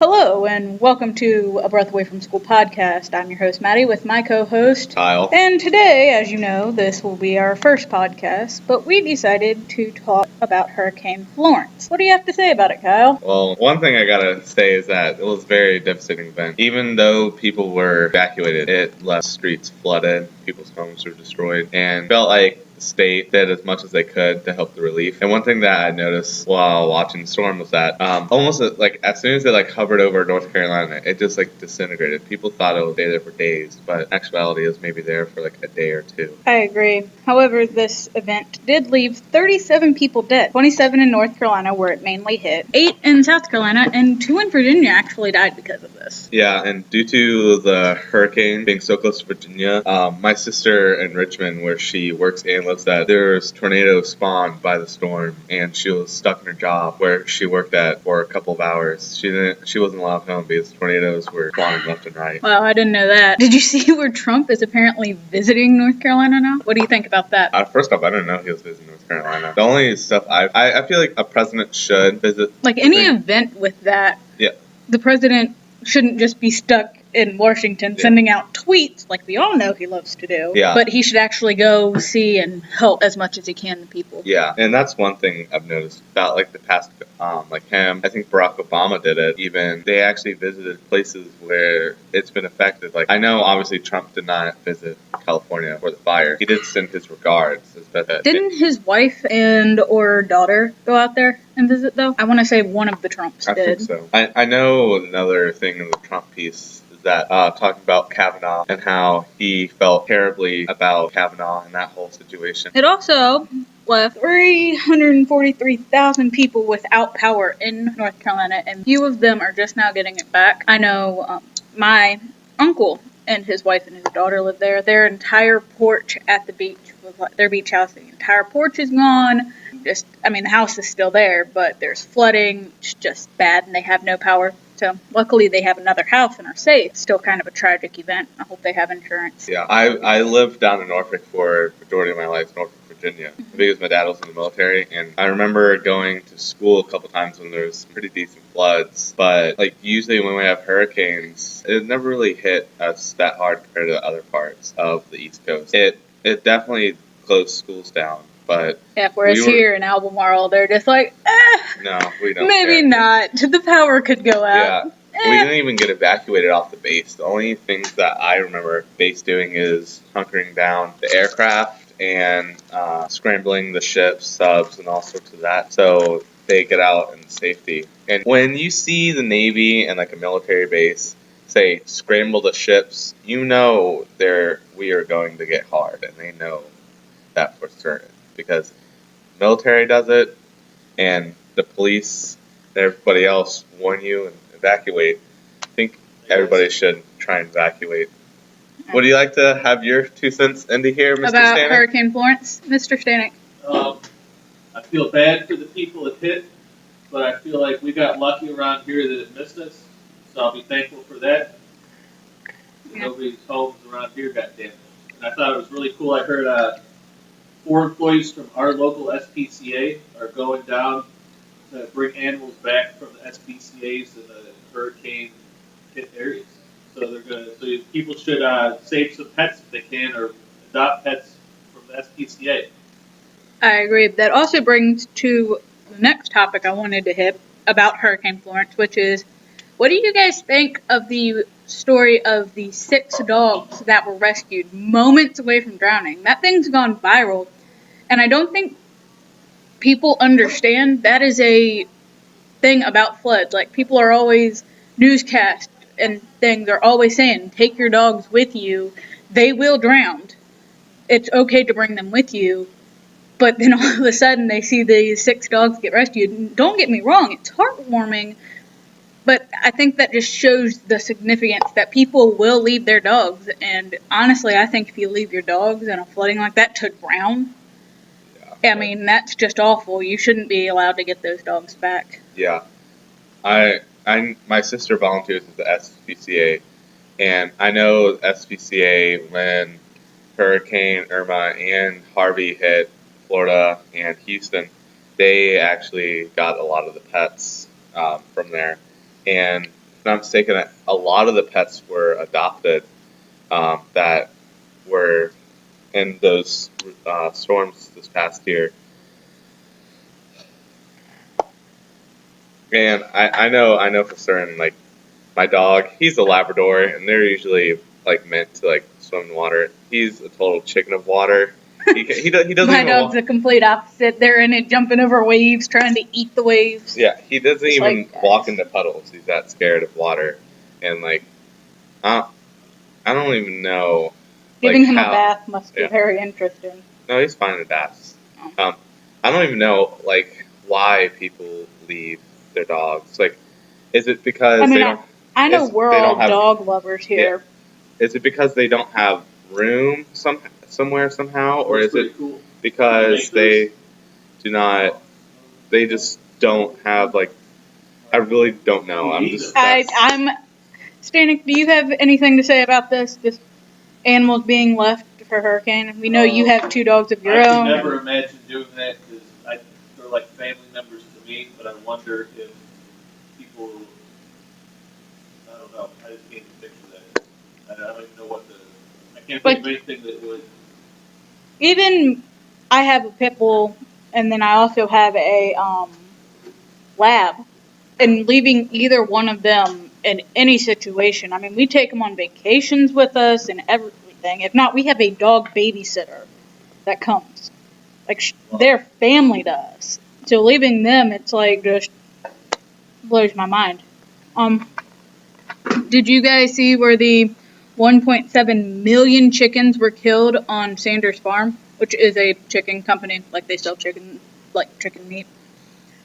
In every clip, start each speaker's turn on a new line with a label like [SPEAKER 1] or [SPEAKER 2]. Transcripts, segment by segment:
[SPEAKER 1] Hello, and welcome to A Breath Away from School podcast. I'm your host, Maddie, with my co host,
[SPEAKER 2] Kyle.
[SPEAKER 1] And today, as you know, this will be our first podcast, but we decided to talk about Hurricane Florence. What do you have to say about it, Kyle?
[SPEAKER 2] Well, one thing I gotta say is that it was a very devastating event. Even though people were evacuated, it left streets flooded, people's homes were destroyed, and felt like the state did as much as they could to help the relief. And one thing that I noticed while watching the storm was that almost like as soon as it hovered over North Carolina, it just disintegrated. People thought it would stay there for days, but in actuality it was maybe there for a day or two.
[SPEAKER 1] I agree. However, this event did leave 37 people dead, 27 in North Carolina where it mainly hit, 8 in South Carolina, and 2 in Virginia actually died because of this.
[SPEAKER 2] Yeah, and due to the hurricane being so close to Virginia, my sister in Richmond, where she works and lives at, there's tornadoes spawned by the storm, and she was stuck in her job where she worked at for a couple of hours. She wasn't allowed home because tornadoes were spawning left and right.
[SPEAKER 1] Wow, I didn't know that. Did you see where Trump is apparently visiting North Carolina now? What do you think about that?
[SPEAKER 2] First off, I didn't know he was visiting North Carolina. The only stuff I feel like a president should visit.
[SPEAKER 1] Any event with that,
[SPEAKER 2] yeah,
[SPEAKER 1] the president shouldn't just be stuck in Washington sending out tweets like we all know he loves to do.
[SPEAKER 2] Yeah.
[SPEAKER 1] But he should actually go see and help as much as he can the people.
[SPEAKER 2] Yeah, and that's one thing I've noticed about the past, him. I think Barack Obama did it. Even they actually visited places where it's been affected. I know obviously Trump did not visit California for the fire. He did send his regards.
[SPEAKER 1] Didn't his wife and or daughter go out there and visit though? I want to say one of the Trumps did.
[SPEAKER 2] I think so. I know another thing in the Trump piece is that talking about Kavanaugh and how he felt terribly about Kavanaugh and that whole situation.
[SPEAKER 1] It also left 343,000 people without power in North Carolina, and few of them are just now getting it back. I know my uncle and his wife and his daughter live there. Their entire porch at the beach was their beach house. The entire porch is gone. The house is still there, but there's flooding. It's just bad, and they have no power. So luckily they have another house and are safe. Still kind of a tragic event. I hope they have insurance.
[SPEAKER 2] Yeah, I lived down in Norfolk for the majority of my life, Norfolk, Virginia, because my dad was in the military, and I remember going to school a couple times when there was pretty decent floods, but usually when we have hurricanes, it never really hit us that hard compared to the other parts of the East Coast. It definitely closed schools down. But
[SPEAKER 1] yeah, whereas here in Albemarle, they're just no,
[SPEAKER 2] we don't.
[SPEAKER 1] Maybe not. The power could go out.
[SPEAKER 2] Yeah, we didn't even get evacuated off the base. The only things that I remember base doing is hunkering down the aircraft and scrambling the ships, subs, and all sorts of that, so they get out in safety. And when you see the Navy and a military base say scramble the ships, you know we are going to get hard, and they know that for certain. Because the military does it, and the police and everybody else warn you and evacuate. I think everybody should try and evacuate. Would you like to have your 2 cents into here, Mr.
[SPEAKER 1] About
[SPEAKER 2] Stanek?
[SPEAKER 1] Hurricane Florence, Mr. Stanek?
[SPEAKER 3] I feel bad for the people it hit, but I feel like we got lucky around here that it missed us, so I'll be thankful for that. Yeah. Nobody's homes around here got damaged. And I thought it was really cool. I heard 4 employees from our local SPCA are going down to bring animals back from the SPCA's in the hurricane hit areas. So people should save some pets if they can, or adopt pets from the SPCA.
[SPEAKER 1] I agree. That also brings to the next topic I wanted to hit about Hurricane Florence, which is, what do you guys think of the story of the 6 dogs that were rescued moments away from drowning? That thing's gone viral, and I don't think people understand that is a thing about floods. People are always, newscasts and things are always saying, take your dogs with you. They will drown. It's okay to bring them with you. But then all of a sudden they see these 6 dogs get rescued. Don't get me wrong, it's heartwarming. But I think that just shows the significance that people will leave their dogs. And honestly, I think if you leave your dogs in a flooding like that to drown, that's just awful. You shouldn't be allowed to get those dogs back.
[SPEAKER 2] Yeah. My sister volunteers at the SPCA, and I know SPCA, when Hurricane Irma and Harvey hit Florida and Houston, they actually got a lot of the pets from there. And not mistaken, a lot of the pets were adopted that were in those storms this past year. And I know for certain, like, my dog, he's a Labrador, and they're usually, like, meant to, like, swim in water. He's a total chicken of water. He doesn't
[SPEAKER 1] My
[SPEAKER 2] even
[SPEAKER 1] dog's the complete opposite. They're in it, jumping over waves, trying to eat the waves.
[SPEAKER 2] Yeah, he doesn't
[SPEAKER 1] Just
[SPEAKER 2] even
[SPEAKER 1] like
[SPEAKER 2] walk into puddles. He's that scared of water. And, like, I don't even know.
[SPEAKER 1] Giving
[SPEAKER 2] Like,
[SPEAKER 1] him a
[SPEAKER 2] how,
[SPEAKER 1] bath must be
[SPEAKER 2] yeah.
[SPEAKER 1] very interesting.
[SPEAKER 2] No, he's fine with baths.
[SPEAKER 1] Oh.
[SPEAKER 2] I don't even know, like, why people leave their dogs. Like, is it because
[SPEAKER 1] I mean,
[SPEAKER 2] they don't?
[SPEAKER 1] I know we're
[SPEAKER 2] they
[SPEAKER 1] all
[SPEAKER 2] don't have,
[SPEAKER 1] dog lovers here.
[SPEAKER 2] Is it because they don't have room somewhere somehow, or is it
[SPEAKER 3] cool.
[SPEAKER 2] because they do not? They just don't have, like. I really don't know.
[SPEAKER 1] I'm Stanek, do you have anything to say about this? Just animals being left for hurricane. We know you have 2 dogs of your
[SPEAKER 3] I
[SPEAKER 1] own.
[SPEAKER 3] could never imagine doing that because they're like family members to me. But I wonder if people, I don't know. I just can't picture that. I don't even know what the. I can't think of anything that would.
[SPEAKER 1] Even I have a pit bull, and then I also have a lab. And leaving either one of them in any situation, I mean, we take them on vacations with us and everything. If not, we have a dog babysitter that comes. Like, their family to us. So leaving them, it's like, just blows my mind. Did you guys see where the 1.7 million chickens were killed on Sanders Farm, which is a chicken company, like they sell chicken, like chicken meat?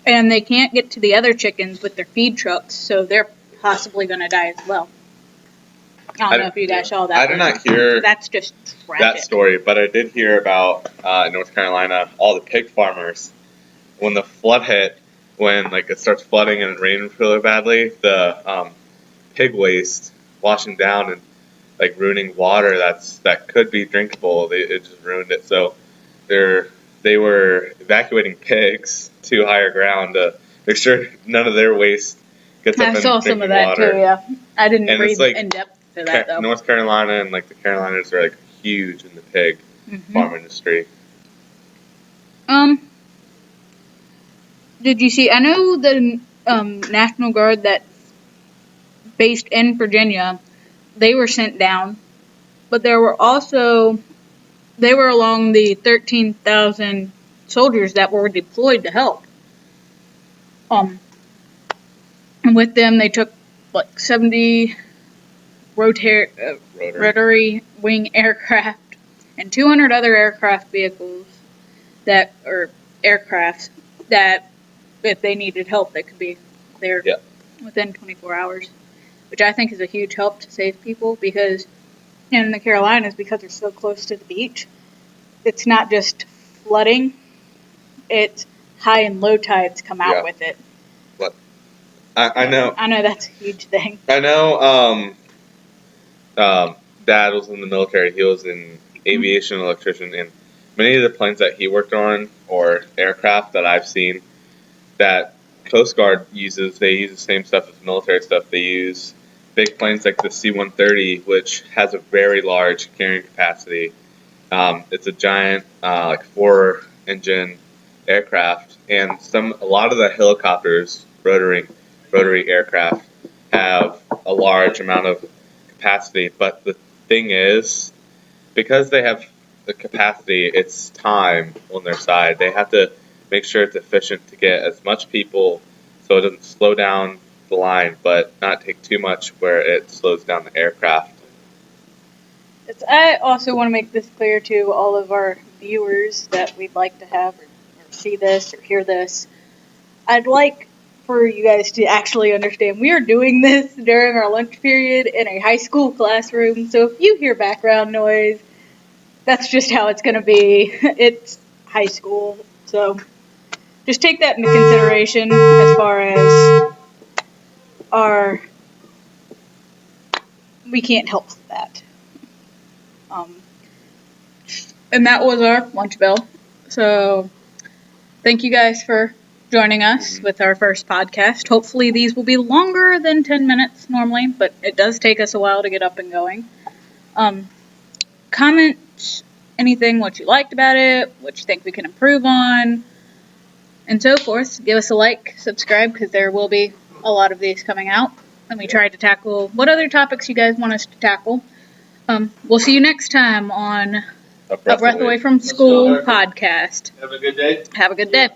[SPEAKER 1] And they can't get to the other chickens with their feed trucks, so they're possibly going to die as well. I don't know if you guys saw that.
[SPEAKER 2] I did not hear
[SPEAKER 1] that's just tragic.
[SPEAKER 2] that story, but I did hear about North Carolina, all the pig farmers. When the flood hit, when like it starts flooding and raining really badly, the pig waste washing down and like ruining water that could be drinkable. It just ruined it. So they were evacuating pigs to higher ground to make sure none of their waste gets up in drinking water.
[SPEAKER 1] I saw some of that too. Yeah, I didn't read
[SPEAKER 2] like,
[SPEAKER 1] in depth to that though.
[SPEAKER 2] North Carolina and like the Carolinas are like huge in the pig farm industry.
[SPEAKER 1] Did you see? I know the National Guard that's based in Virginia, they were sent down, but there were also they were along the 13,000 soldiers that were deployed to help. And with them, they took like 70 rotary wing aircraft and 200 other aircraft vehicles aircrafts that, if they needed help, they could be there within 24 hours, which I think is a huge help to save people because in the Carolinas, because they're so close to the beach, it's not just flooding, it's high and low tides come out with it.
[SPEAKER 2] But I know
[SPEAKER 1] that's a huge thing.
[SPEAKER 2] I know Dad was in the military. He was in aviation electrician, and many of the planes that he worked on or aircraft that I've seen that Coast Guard uses, they use the same stuff as military stuff. They use big planes like the C-130, which has a very large carrying capacity. It's a giant, like 4-engine aircraft, and a lot of the helicopters, rotary aircraft, have a large amount of capacity. But the thing is, because they have the capacity, it's time on their side. They have to make sure it's efficient to get as much people so it doesn't slow down the line, but not take too much where it slows down the aircraft.
[SPEAKER 1] I also want to make this clear to all of our viewers that we'd like to have or see this or hear this. I'd like for you guys to actually understand we are doing this during our lunch period in a high school classroom, so if you hear background noise, that's just how it's going to be. It's high school, so just take that into consideration as far as we can't help that. And that was our lunch bell. So thank you guys for joining us with our first podcast. Hopefully these will be longer than 10 minutes normally, but it does take us a while to get up and going. Comment anything, what you liked about it, what you think we can improve on, and so forth. Give us a like, subscribe, because there will be a lot of these coming out. And we try to tackle what other topics you guys want us to tackle. We'll see you next time on A Breath Away from School podcast.
[SPEAKER 3] Have a good day.
[SPEAKER 1] Have a good day.